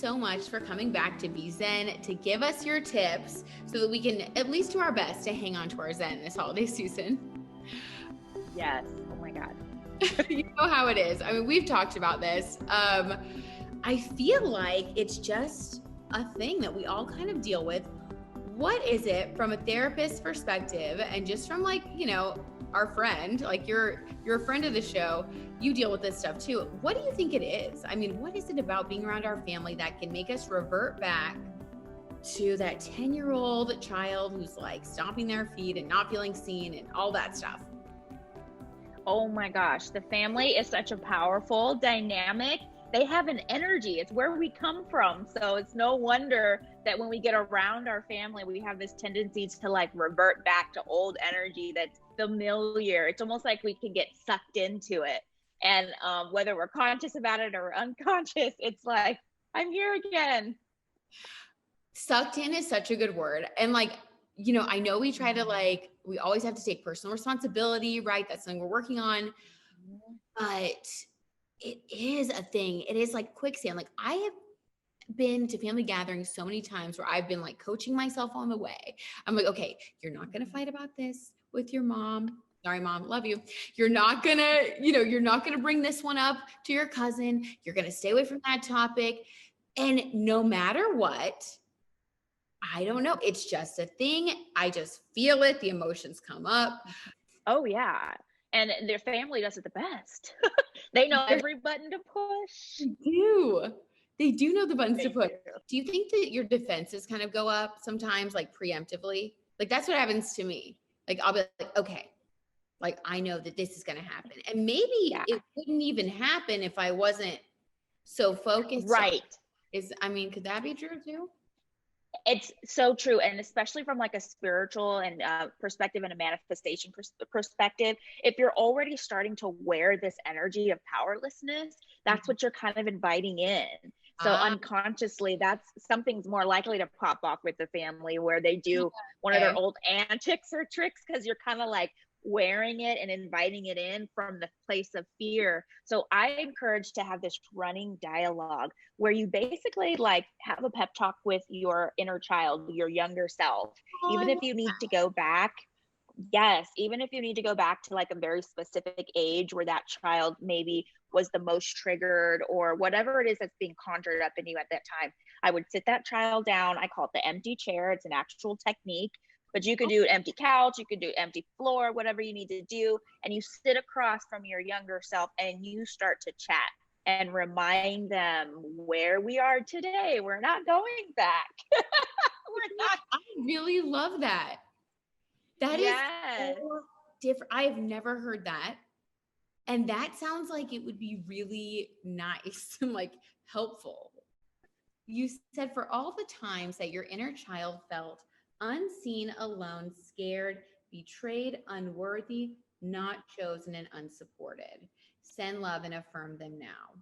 so much for coming back to Be Zen, to give us your tips so that we can at least do our best to hang on to our Zen this holiday season. Yes. Oh my God. You know how it is. I mean, we've talked about this. I feel like it's just a thing that we all kind of deal with. What is it from a therapist's perspective, and just from like, you know, our friend, like you're a friend of the show, you deal with this stuff too. What do you think it is? I mean, what is it about being around our family that can make us revert back to that 10-year-old child who's like stomping their feet and not feeling seen and all that stuff? Oh my gosh. The family is such a powerful dynamic. They have an energy. It's where we come from. So it's no wonder that when we get around our family, we have this tendency to like revert back to old energy that's familiar. It's almost like we can get sucked into it. And whether we're conscious about it or unconscious, it's like, I'm here again. Sucked in is such a good word. And like, you know, I know we try to like, we always have to take personal responsibility, right? That's something we're working on. But it is a thing. It is like quicksand. Like I have been to family gatherings so many times where I've been like coaching myself on the way. I'm like, okay, you're not going to fight about this with your mom. Sorry, mom, love you. You're not going to, you know, you're not going to bring this one up to your cousin. You're going to stay away from that topic. And no matter what, I don't know. It's just a thing. I just feel it. The emotions come up. Oh yeah. And their family does it the best. They know every button to push. They do know the buttons to push. Do you think that your defenses kind of go up sometimes, like preemptively? Like that's what happens to me. Like I'll be like, okay, like I know that this is going to happen. And maybe it wouldn't even happen if I wasn't so focused. Right. Could that be true too? It's so true. And especially from like a spiritual and perspective and a manifestation perspective, if you're already starting to wear this energy of powerlessness, that's what you're kind of inviting in. So unconsciously, that's something's more likely to pop off with the family where they do one of their old antics or tricks, because you're kind of like wearing it and inviting it in from the place of fear. So I encourage to have this running dialogue where you basically like have a pep talk with your inner child, your younger self. Even if you need to go back, even if you need to go back to like a very specific age where that child maybe was the most triggered or whatever it is that's being conjured up in you at that time, I would sit that child down. I call it the empty chair. It's an actual technique. But you could do an empty couch, you could do empty floor, whatever you need to do. And you sit across from your younger self and you start to chat and remind them where we are today. We're not going back. I really love that. That is so different. I have never heard that. And that sounds like it would be really nice and like helpful. You said for all the times that your inner child felt unseen, alone, scared, betrayed, unworthy, not chosen, and unsupported. Send love and affirm them now.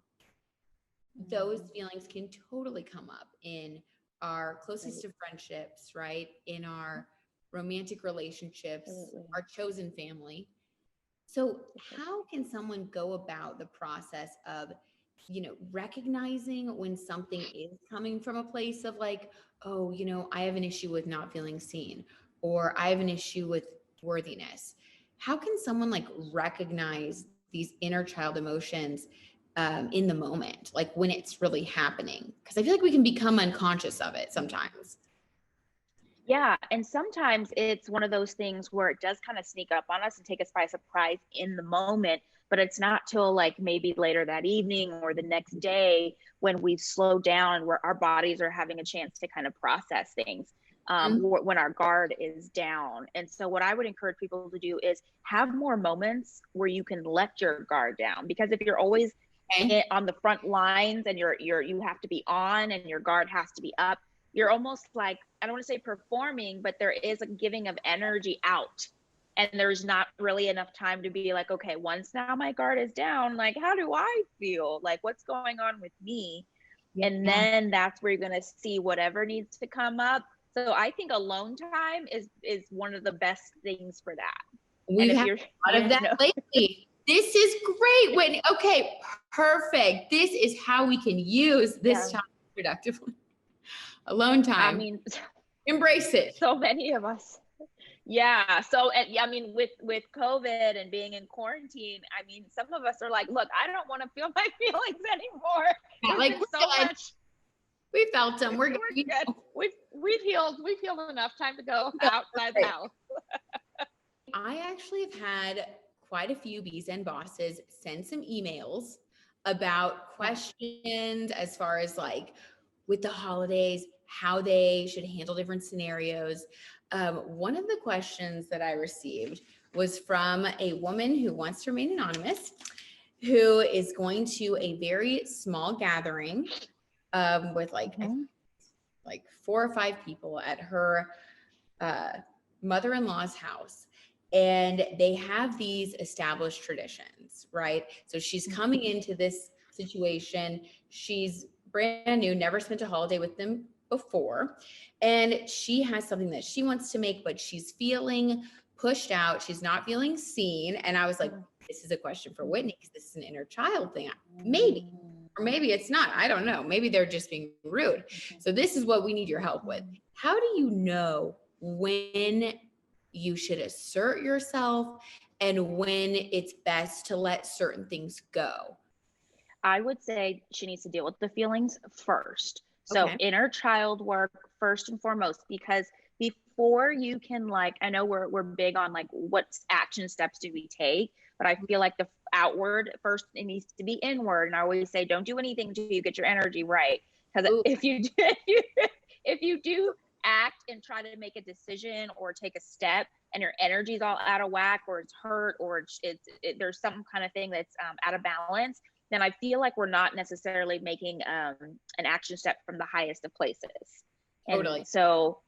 Those feelings can totally come up in our closest of friendships, right? In our romantic relationships, our chosen family. So how can someone go about the process of, you know, recognizing when something is coming from a place of like, oh, you know, I have an issue with not feeling seen, or I have an issue with worthiness? How can someone like recognize these inner child emotions in the moment, like when it's really happening? Because I feel like we can become unconscious of it sometimes. Yeah. And sometimes it's one of those things where it does kind of sneak up on us and take us by surprise in the moment, but it's not till like maybe later that evening or the next day when we've slowed down, where our bodies are having a chance to kind of process things, when our guard is down. And so what I would encourage people to do is have more moments where you can let your guard down, because if you're always on the front lines and you have to be on and your guard has to be up, you're almost like, I don't want to say performing, but there is a giving of energy out. And there's not really enough time to be like, okay, once now my guard is down, like, how do I feel? Like, what's going on with me? And then that's where you're going to see whatever needs to come up. So I think alone time is one of the best things for that. We've had a lot of that lately. This is great, Whitney. Okay, perfect. This is how we can use this time productively. Alone time. I mean, embrace it. So many of us. Yeah. So, I mean, with COVID and being in quarantine, I mean, some of us are like, look, I don't want to feel my feelings anymore. Yeah, There's been so much. We felt them. We're good. We've healed enough. Time to go outside the house. I actually have had quite a few bees and bosses send some emails about questions as far as like with the holidays, how they should handle different scenarios. One of the questions that I received was from a woman who wants to remain anonymous, who is going to a very small gathering with like 4 or 5 people at her mother-in-law's house. And they have these established traditions, right? So she's coming into this situation. She's brand new, never spent a holiday with them before. And she has something that she wants to make, but she's feeling pushed out. She's not feeling seen. And I was like, this is a question for Whitney because this is an inner child thing. Maybe, or maybe it's not. I don't know. Maybe they're just being rude. So this is what we need your help with. How do you know when you should assert yourself and when it's best to let certain things go? I would say she needs to deal with the feelings first. So inner child work first and foremost, because before you can, like, I know we're big on like what action steps do we take, but I feel like the outward first, it needs to be inward. And I always say, don't do anything until you get your energy right. Because if you do act and try to make a decision or take a step and your energy's all out of whack, or it's hurt, or there's some kind of thing that's out of balance, then I feel like we're not necessarily making an action step from the highest of places. And so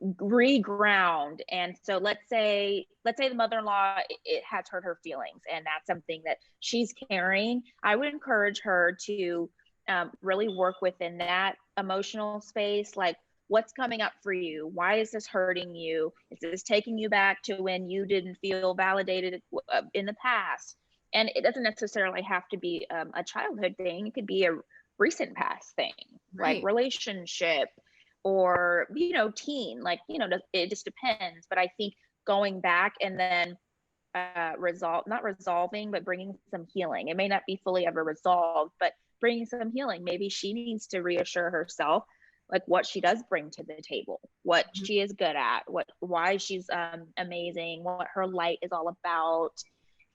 reground. And so let's say the mother-in-law, it has hurt her feelings, and that's something that she's carrying. I would encourage her to really work within that emotional space. Like, what's coming up for you? Why is this hurting you? Is this taking you back to when you didn't feel validated in the past? And it doesn't necessarily have to be a childhood thing. It could be a recent past thing, like relationship or, teen, like, it just depends. But I think going back and then not resolving, but bringing some healing. It may not be fully ever resolved, but bringing some healing. Maybe she needs to reassure herself, like, what she does bring to the table, what she is good at, why she's amazing, what her light is all about,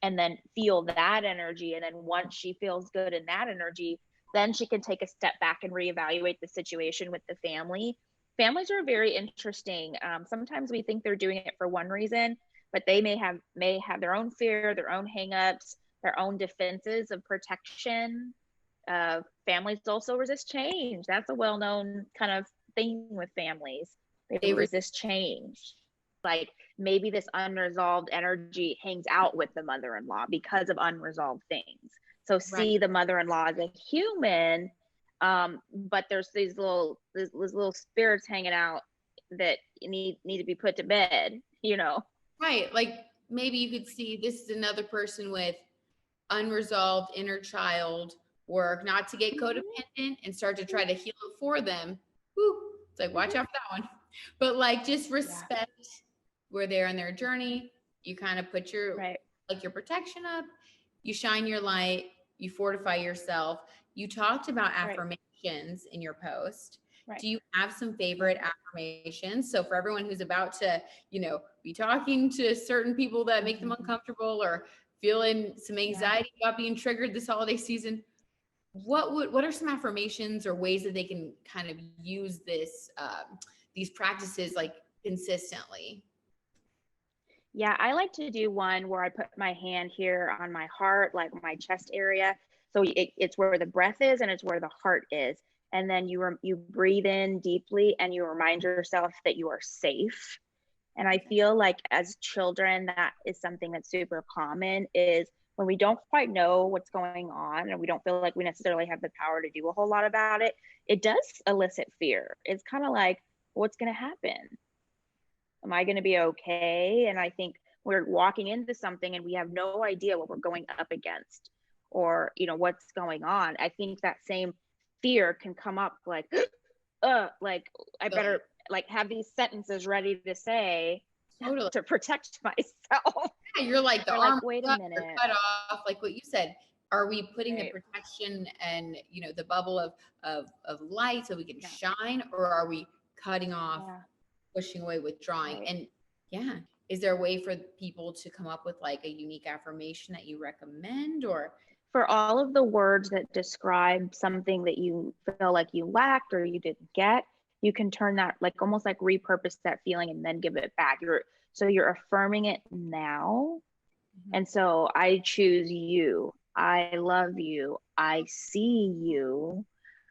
and then feel that energy. And then once she feels good in that energy, then she can take a step back and reevaluate the situation with the family. Families are very interesting. Sometimes we think they're doing it for one reason, but they may have their own fear, their own hangups, their own defenses of protection. Families also resist change. That's a well-known kind of thing with families. They resist change. Like, maybe this unresolved energy hangs out with the mother-in-law because of unresolved things. So see the mother-in-law as a human, but there's these little spirits hanging out that need to be put to bed, Right. Like, maybe you could see this is another person with unresolved inner child work, not to get codependent and start to try to heal it for them. Whew. It's like, watch out for that one. But like, just respect where they're on their journey. You kind of put your your protection up, you shine your light, you fortify yourself. You talked about affirmations in your post. Do you have some favorite affirmations? So for everyone who's about to, be talking to certain people that make them uncomfortable or feeling some anxiety about being triggered this holiday season, what are some affirmations or ways that they can kind of use these practices like consistently? Yeah, I like to do one where I put my hand here on my heart, like my chest area. So it's where the breath is and it's where the heart is. And then you breathe in deeply and you remind yourself that you are safe. And I feel like as children, that is something that's super common, is when we don't quite know what's going on and we don't feel like we necessarily have the power to do a whole lot about it, it does elicit fear. It's kind of like, what's going to happen? Am I going to be okay? And I think we're walking into something and we have no idea what we're going up against or, what's going on. I think that same fear can come up like, like I better like have these sentences ready to say to protect myself. Yeah, you're like the arm, like, wait a minute, cut off, like what you said. Are we putting right. the protection and, you know, the bubble of light so we can shine, or are we cutting off, pushing away, withdrawing? Right. And yeah, is there a way for people to come up with like a unique affirmation that you recommend? Or for all of the words that describe something that you feel like you lacked or you didn't get, you can turn that, like almost like repurpose that feeling and then give it back. You're affirming it now. And so I choose you. I love you. I see you.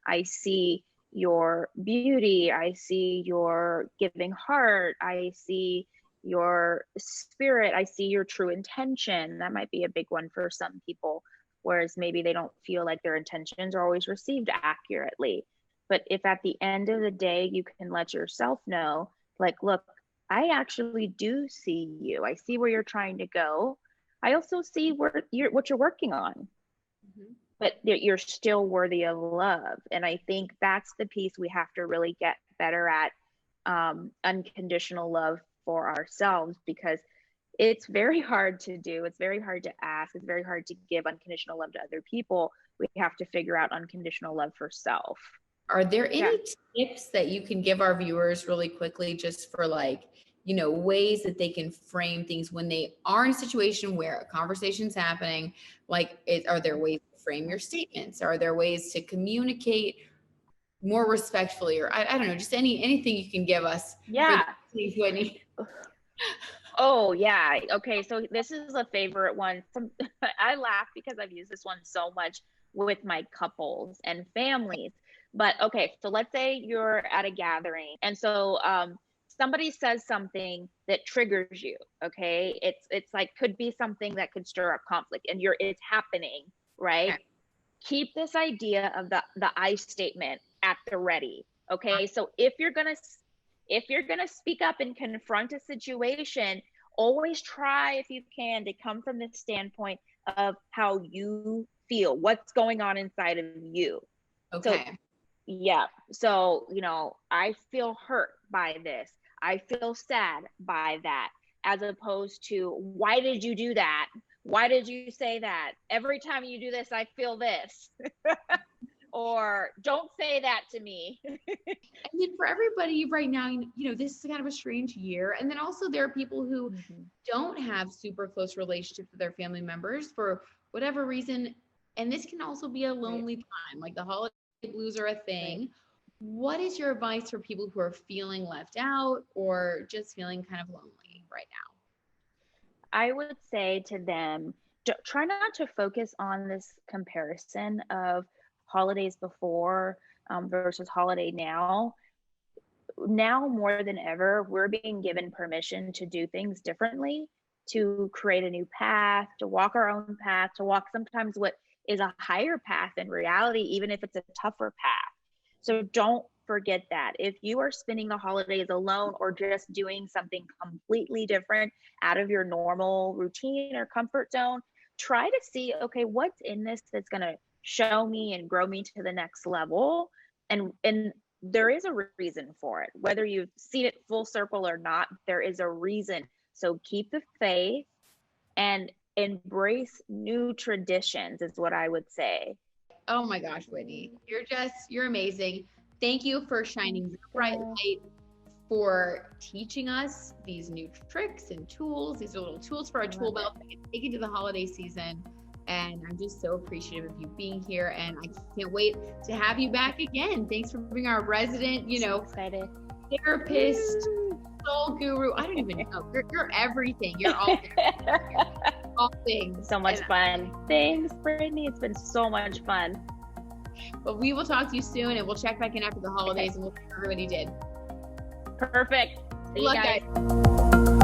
I see your beauty. I see your giving heart. I see your spirit. I see your true intention. That might be a big one for some people, whereas maybe they don't feel like their intentions are always received accurately. But if at the end of the day, you can let yourself know, like, look, I actually do see you. I see where you're trying to go. I also see what you're working on, but you're still worthy of love. And I think that's the piece we have to really get better at, unconditional love for ourselves, because it's very hard to do. It's very hard to ask. It's very hard to give unconditional love to other people. We have to figure out unconditional love for self. Are there any tips that you can give our viewers really quickly, just for like, you know, ways that they can frame things when they are in a situation where a conversation's happening? Like, are there ways to frame your statements? Are there ways to communicate more respectfully? Or I don't know, just anything you can give us. Yeah. Whitney. Oh yeah. Okay. So this is a favorite one. I laugh because I've used this one so much with my couples and families. But okay, so let's say you're at a gathering, and so somebody says something that triggers you. Okay, it's like could be something that could stir up conflict, and it's happening, right? Okay. Keep this idea of the I statement at the ready. Okay, so if you're gonna speak up and confront a situation, always try, if you can, to come from the standpoint of how you feel, what's going on inside of you. Okay. So, yeah. So, you know, I feel hurt by this. I feel sad by that, as opposed to, why did you do that? Why did you say that? Every time you do this, I feel this. Or don't say that to me. And then for everybody right now, you know, this is kind of a strange year. And then also there are people who don't have super close relationships with their family members for whatever reason. And this can also be a lonely time, like the holiday blues are a thing. Right. What is your advice for people who are feeling left out or just feeling kind of lonely right now? I would say to them, try not to focus on this comparison of holidays before versus holiday now. Now more than ever, we're being given permission to do things differently, to create a new path, to walk our own path, to walk sometimes what is a higher path in reality, even if it's a tougher path. So don't forget that. If you are spending the holidays alone or just doing something completely different out of your normal routine or comfort zone, try to see, okay, what's in this that's going to show me and grow me to the next level. And there is a reason for it. Whether you've seen it full circle or not, there is a reason. So keep the faith and embrace new traditions is what I would say. Oh my gosh, Whitney, you're amazing. Thank you for shining your bright light, for teaching us these new tricks and tools. These are little tools for our tool belt that we can take into the holiday season. And I'm just so appreciative of you being here. And I can't wait to have you back again. Thanks for being our resident, you know, therapist, soul guru. I don't even know. You're everything. You're all things. So much fun. Thanks, Brittany. It's been so much fun. But we will talk to you soon, and we'll check back in after the holidays, and we'll see how everybody did. Perfect. See you guys.